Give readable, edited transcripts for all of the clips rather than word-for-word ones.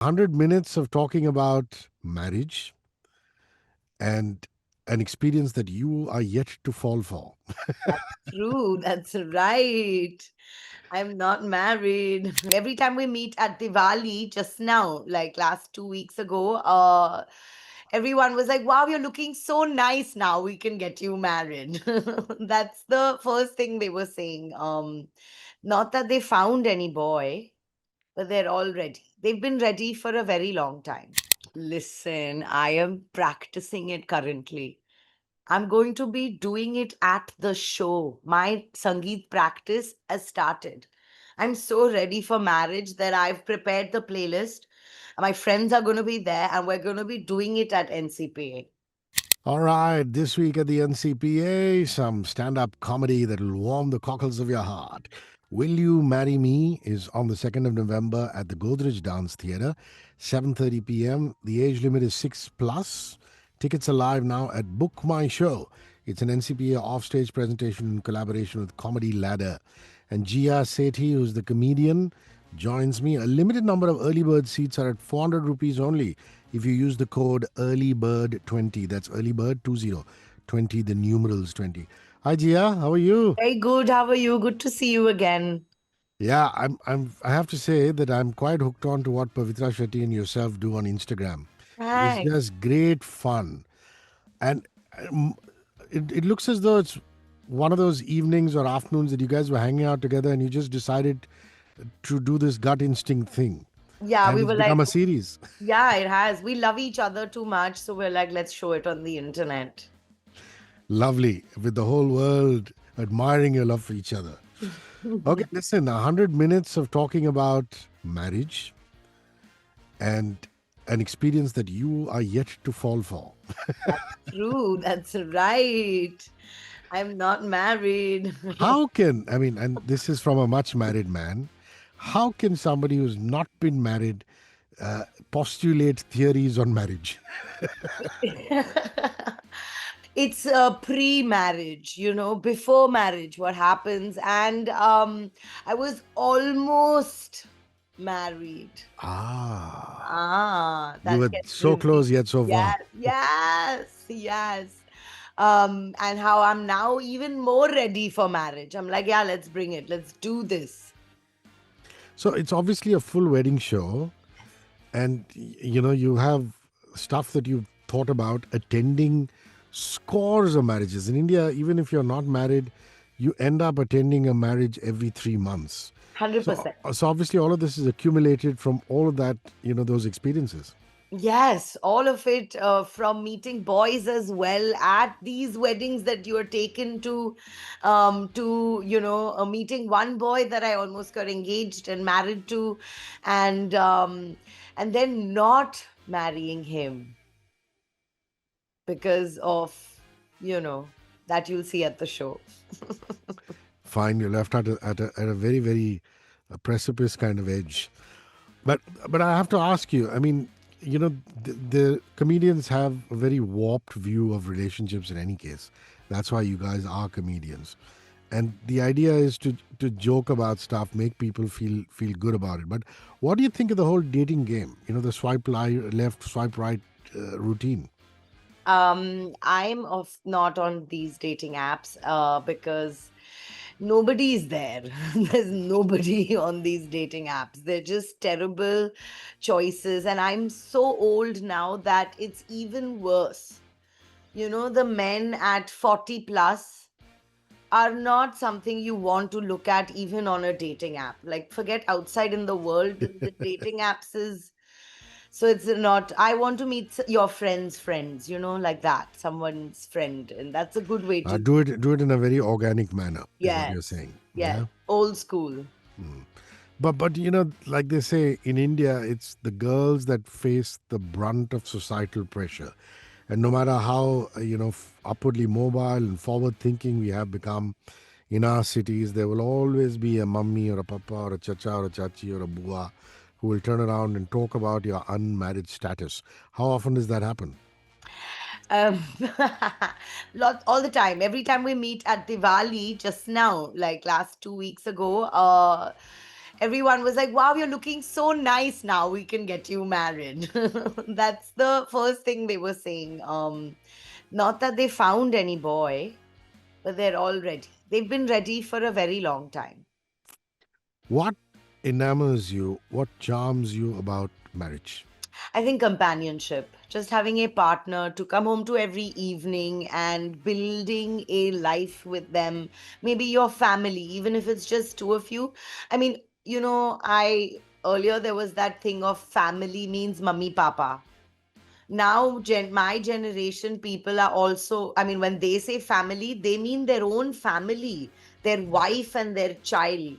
100 minutes of talking about marriage and an experience that you are yet to fall for. That's true. That's right. I'm not married. Every time we meet at Diwali, just now, like last 2 weeks ago, everyone was like, wow, you're looking so nice now. We can get you married. That's the first thing they were saying. Not that they found any boy, but they're all ready. They've been ready for a very long time. Listen, I am practicing it currently. I'm going to be doing it at the show. My sangeet practice has started. I'm so ready for marriage that I've prepared the playlist. My friends are going to be there and we're going to be doing it at NCPA. All right, this week at the NCPA, some stand up comedy that will warm the cockles of your heart. Will You Marry Me is on the 2nd of November at the Godrej Dance Theatre, 7:30 p.m. The age limit is 6 plus. Tickets are live now at Book My Show. It's an NCPA offstage presentation in collaboration with Comedy Ladder. And Jeeya Sethi, who's the comedian, joins me. A limited number of early bird seats are at 400 rupees only if you use the code earlybird20. That's earlybird20, 20, the numerals 20. Hi Jia, how are you? Very good. How are you? Good to see you again. Yeah, I have to say that I'm quite hooked on to what Pavitra Shetty and yourself do on Instagram. It's Hi. just great fun. And um, it looks as though it's one of those evenings or afternoons that you guys were hanging out together and you just decided to do this gut instinct thing. Yeah, And we it's were become like, a series. yeah, it has. We love each other too much. So we're like, let's show it on the internet. Lovely, with the whole world admiring your love for each other. Okay, listen, 100 minutes of talking about marriage and an experience that you are yet to fall for. That's true. That's right. I'm not married. How can, I mean, and this is from a much married man, how can somebody who's not been married uh, postulate theories on marriage? It's pre-marriage, before marriage, what happens. And I was almost married. Ah, you That were gets so revealed. close yet so far. Yes, yes, yes. And how I'm now even more ready for marriage. I'm like, yeah, let's bring it. Let's do this. So it's obviously a full wedding show, and you have stuff that you've thought about attending scores of marriages in India. Even if you're not married, you end up attending a marriage every 3 months. So 100%. so obviously all of this is accumulated from all of that, those experiences. Yes, all of it, from meeting boys as well at these weddings that you are taken to meeting one boy that I almost got engaged and married to, and then not marrying him because of that you'll see at the show. Fine, you're left at a very, very precipice kind of edge. But I have to ask you. I mean, the comedians have a very warped view of relationships. In any case, that's why you guys are comedians. And the idea is to joke about stuff, make people feel good about it. But what do you think of the whole dating game? The swipe left, swipe right routine. I'm of not on these dating apps because nobody is there. There's nobody on these dating apps. They're just terrible choices. And I'm so old now that it's even worse. The men at 40 plus are not something you want to look at even on a dating app. Like, forget outside in the world, the dating apps is so it's not, I want to meet your friend's friends, like that, someone's friend. And that's a good way to, Do it in a very organic manner, is what you're yes, saying. yes, Yeah. old school. But like they say in India, it's the girls that face the brunt of societal pressure. And no matter how upwardly mobile and forward thinking we have become in our cities, there will always be a mummy or a papa or a chacha or a chachi or a bua who will turn around and talk about your unmarried status. How often does that happen? Um, all the time. Every time we meet at Diwali, just now, like last 2 weeks ago, everyone was like, wow, you're looking so nice now. We can get you married. That's the first thing they were saying. Not that they found any boy, but they're all ready. They've been ready for a very long time. What enamors you? What charms you about marriage? I think companionship, just having a partner to come home to every evening and building a life with them, maybe your family, even if it's just two of you. I mean, I earlier there was that thing of family means mummy papa. Now, my generation people are also, I mean, when they say family, they mean their own family, their wife and their child.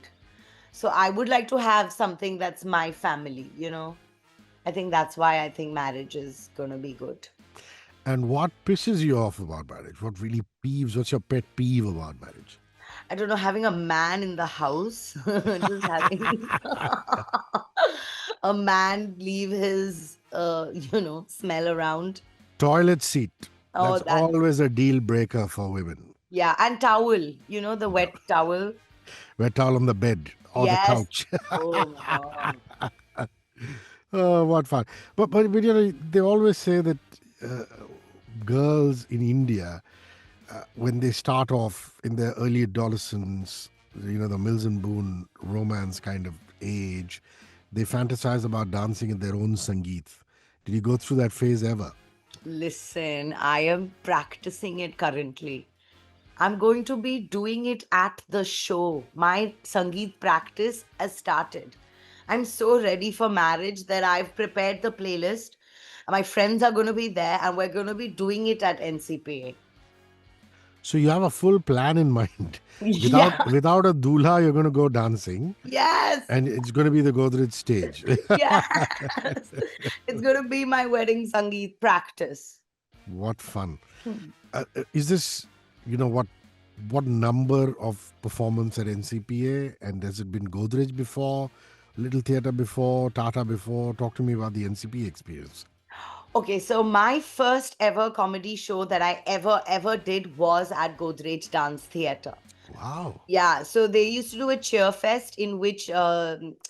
So I would like to have something that's my family. I think that's why I think marriage is going to be good. And what pisses you off about marriage? What really peeves? What's your pet peeve about marriage? I don't know, having a man in the house, just having a man leave his, smell around. Toilet seat. Oh, That's that, always a deal breaker for women. yeah. And towel, the Yeah. wet towel. Wet towel on the bed or the Yes. couch. Oh my God. Oh, what fun! But they always say that uh, girls in India, when they start off in their early adolescence, the Mills and Boone romance kind of age, they fantasize about dancing in their own sangeet. Did you go through that phase ever? Listen, I am practicing it currently. I'm going to be doing it at the show. My Sangeet practice has started. I'm so ready for marriage that I've prepared the playlist. My friends are going to be there and we're going to be doing it at NCPA. So you have a full plan in mind. Without Yeah. without a doula, you're going to go dancing, Yes. and it's going to be the Godrej stage. Yes. It's going to be my wedding Sangeet practice. What fun! Hmm. Is this, what number of performance at NCPA, and has it been Godrej before, Little Theatre before, Tata before? Talk to me about the NCPA experience. Okay, so my first ever comedy show that I ever did was at Godrej Dance Theatre. Wow. Yeah, so they used to do a cheer fest in which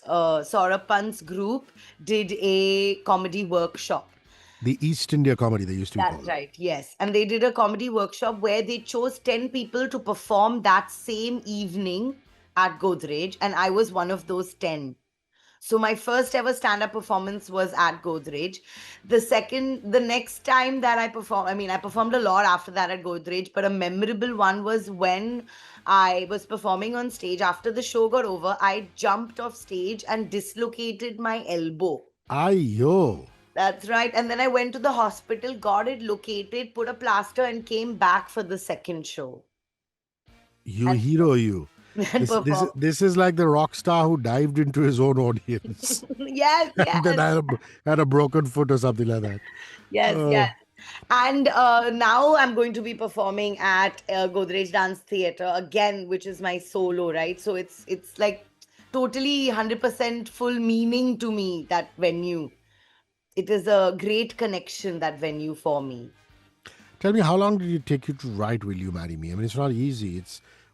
Saurabh Pant's group did a comedy workshop. The East India comedy, they used to be That's called. right, yes. And they did a comedy workshop where they chose 10 people to perform that same evening at Godrej, and I was one of those 10. So my first ever stand-up performance was at Godrej. The next time that I performed, I mean, I performed a lot after that at Godrej, but a memorable one was when I was performing on stage. After the show got over, I jumped off stage and dislocated my elbow. Ayo. That's right. And then I went to the hospital, got it located, put a plaster, and came back for the second show You and, hero, you. and performed. This is like the rock star who dived into his own audience Yes, and then yes, had a broken foot or something like that. yes, yes. Oh, And now I'm going to be performing at Godrej Dance Theatre again, which is my solo, right? So it's like totally 100% full meaning to me, that venue. It is a great connection, that venue for me. tell me, how long did it take you to write Will You Marry Me? I mean, it's not easy.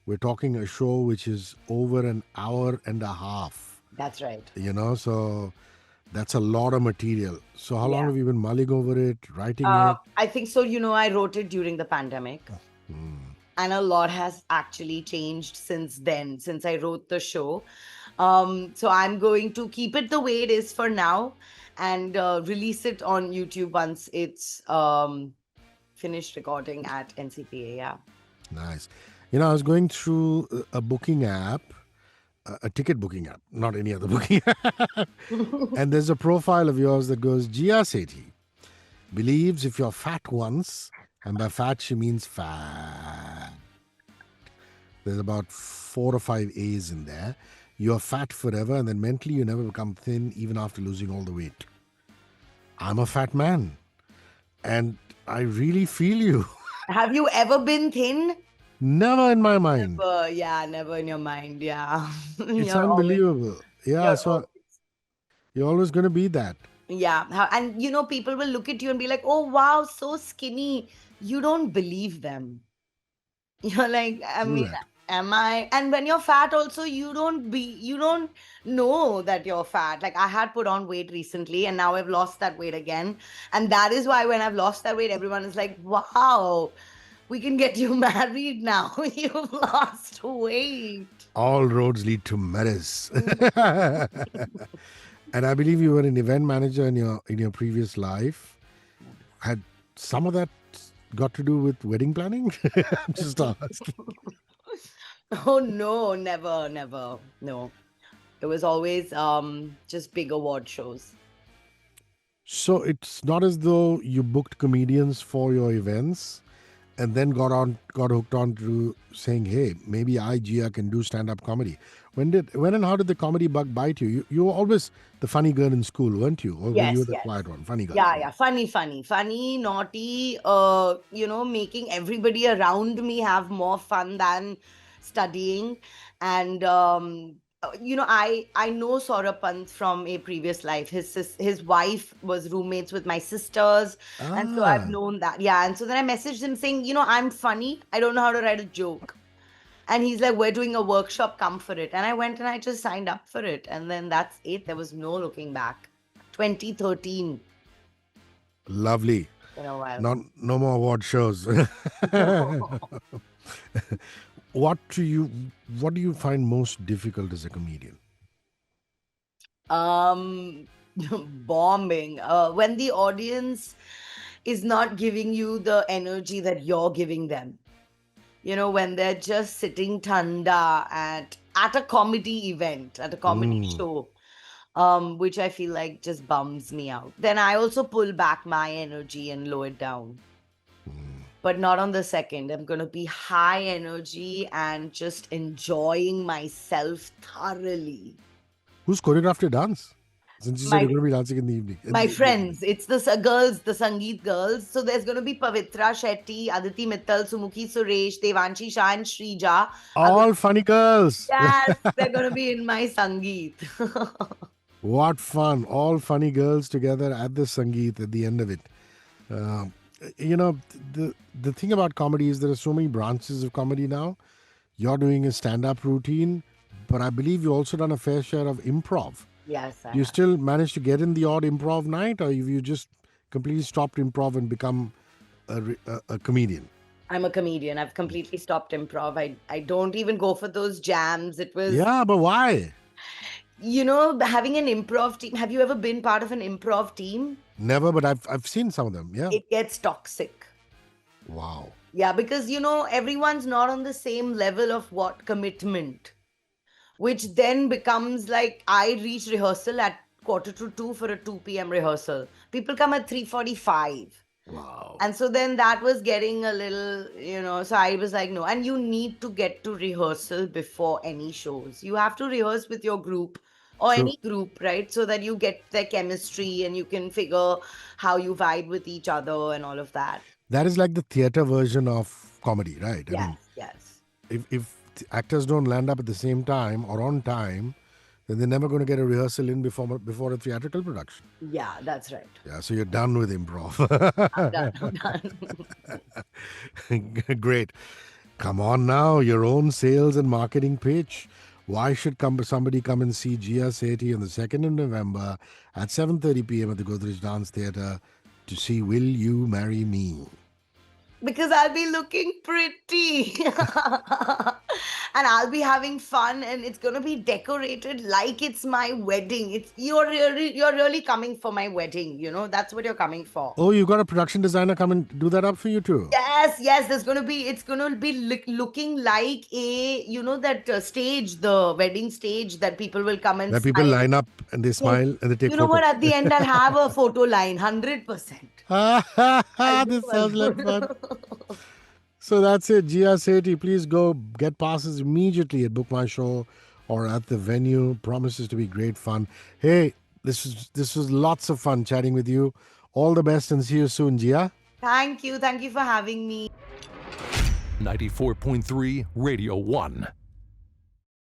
We're talking a show which is over an hour and a half, That's right. so that's a lot of material. So how long Yeah. have you been mulling over it, writing it? I think so. I wrote it during the pandemic. Hmm. And a lot has actually changed since then, since I wrote the show. So I'm going to keep it the way it is for now and release it on YouTube once it's finished recording at NCPA. Yeah. Nice. I was going through a booking app, a ticket booking app, not any other booking app. And there's a profile of yours that goes, Jeeya Sethi believes if you're fat once, and by fat she means fat. There's about 4 or 5 A's in there. You're fat forever, and then mentally you never become thin even after losing all the weight. I'm a fat man, and I really feel you. Have you ever been thin? Never in my mind. Never. Yeah, never in your mind. Yeah. It's You're always, unbelievable. Yeah, you're so always. you're always going to be that. Yeah. And people will look at you and be like, oh, wow, so skinny. You don't believe them. You're like, I True mean, that. Am I? And when you're fat, also, you don't know that you're fat. Like, I had put on weight recently and now I've lost that weight again. And that is why when I've lost that weight, everyone is like, wow, we can get you married now. You've lost weight. All roads lead to marriage. Mm. And I believe you were an event manager in your previous life. Had some of that got to do with wedding planning? I'm just asking. Oh no, never, never. No. It was always just big award shows. So it's not as though you booked comedians for your events and then got hooked on to saying, hey, maybe I, Jeeya, can do stand-up comedy. When and how did the comedy bug bite you? You were always the funny girl in school, weren't you? Or were you Yes, the yes. quiet one? Funny girl. Yeah. Funny, naughty, making everybody around me have more fun than studying. And I know Saurabh Pant from a previous life. His wife was roommates with my sisters, and so I've Ah, known that. Yeah, and so then I messaged him saying, I'm funny. I don't know how to write a joke. And he's like, we're doing a workshop, come for it. And I went and I just signed up for it. And then that's it. There was no looking back. 2013. lovely. In a while. No more award shows. What do you find most difficult as a comedian? Bombing. When the audience is not giving you the energy that you're giving them. When they're just sitting tanda at a comedy event, at a comedy show, which I feel like just bums me out. Then I also pull back my energy and lower it down. But not on the second. I'm going to be high energy and just enjoying myself thoroughly. Who's choreographed your dance? Since you said My you're going to be dancing in the evening. my friends, it's the girls, the sangeet girls. So there's going to be Pavitra, Shetty, Aditi Mittal, Sumukhi Suresh, Devanshi Shah, and Shrija. All funny girls. Yes, they're going to be in my sangeet. What fun. All funny girls together at the Sangeet at the end of it. Um, the thing about comedy is there are so many branches of comedy now. You're doing a stand-up routine, but I believe you also done a fair share of improv. Yes, I Do you have. still manage to get in the odd improv night, or have you just completely stopped improv and become a comedian? I'm a comedian. I've completely stopped improv. I don't even go for those jams. It was, Yeah, but why? having an improv team. Have you ever been part of an improv team? Never, but I've seen some of them. Yeah. It gets toxic. Wow. Yeah, because, everyone's not on the same level of what commitment, which then becomes like I reach rehearsal at 1:45 for a 2 p.m. rehearsal. People come at 3:45. Wow. And so then that was getting a little, so I was like, no. And you need to get to rehearsal before any shows. You have to rehearse with your group or True. any group, right? So that you get their chemistry and you can figure how you vibe with each other and all of that. That is like the theater version of comedy, right? I mean, Yes. if actors don't land up at the same time or on time, then they're never going to get a rehearsal in before a theatrical production. Yeah, that's right. Yeah, so you're done with improv. I'm done. Great. Come on now, your own sales and marketing pitch. Why should somebody come and see Jeeya Sethi on the 2nd of November at 7:30 p.m. at the Godrej Dance Theatre to see Will You Marry Me? Because I'll be looking pretty and I'll be having fun and it's going to be decorated like it's my wedding. You're really coming for my wedding, that's what you're coming for. Oh, you got a production designer come and do that up for you too? Yes, it's going to be looking like that stage, the wedding stage that people will come and Where people smile. line up and they smile and they take You know photos. what? At the end, I'll have a photo line, 100%. This sounds like fun. So that's it. Jeeya Sethi, please go get passes immediately at Book My Show or at the venue. Promises to be great fun. Hey, this was lots of fun chatting with you. All the best and see you soon, Jeeya. Thank you for having me. 94.3 Radio 1.